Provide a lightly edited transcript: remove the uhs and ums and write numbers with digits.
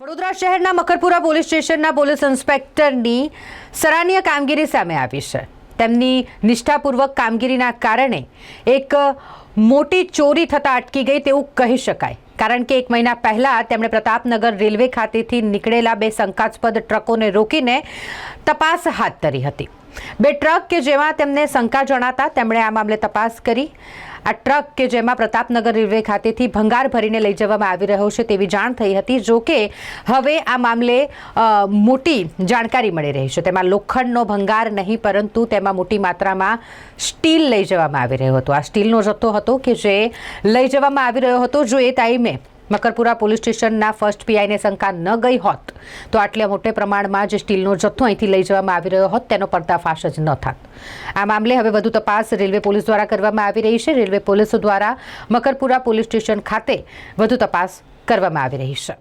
વડોદરા શહેરના મકરપુરા પોલીસ સ્ટેશનના પોલીસ ઇન્સ્પેક્ટરની સરાહનીય કામગીરી સામે આવી છે। તેમની નિષ્ઠાપૂર્વક કામગીરીના કારણે એક મોટી ચોરી થતા અટકી ગઈ તેવું કહી શકાય, કારણ કે 1 મહિના પહેલા તેમણે પ્રતાપનગર રેલવે ખાતેથી નીકળેલા 2 શંકાસ્પદ ટ્રકોને રોકીને તપાસ હાથ ધરી હતી। 2 ટ્રક કે જેમાં તેમને શંકા જણાતા તેમણે આ મામલે તપાસ કરી। આ ટ્રક કે જેમાં પ્રતાપનગર રેલવે ખાતેથી ભંગાર ભરીને લઈ જવામાં આવી રહ્યો છે તેવી જાણ થઈ હતી। જો કે હવે આ મામલે મોટી જાણકારી મળી રહી છે। તેમાં લોખંડનો ભંગાર નહીં પરંતુ તેમાં મોટી માત્રામાં સ્ટીલ લઈ જવામાં આવી રહ્યો હતો। આ સ્ટીલનો જથ્થો હતો કે જે લઈ જવામાં આવી રહ્યો હતો। જો એ ટાઈમે મકરપુરા પોલીસ સ્ટેશનના ફર્સ્ટ પીઆઈને શંકા ન ગઈ હોત તો આટલા મોટે પ્રમાણમાં જે સ્ટીલનો જથ્થો અહીંથી લઈ જવામાં આવી રહ્યો હોત તેનો પર્દાફાશ જ ન થાત। આ મામલે હવે વધુ તપાસ રેલવે પોલીસ દ્વારા કરવામાં આવી રહી છે। રેલવે પોલીસ દ્વારા મકરપુરા પોલીસ સ્ટેશન ખાતે વધુ તપાસ કરવામાં આવી રહી છે।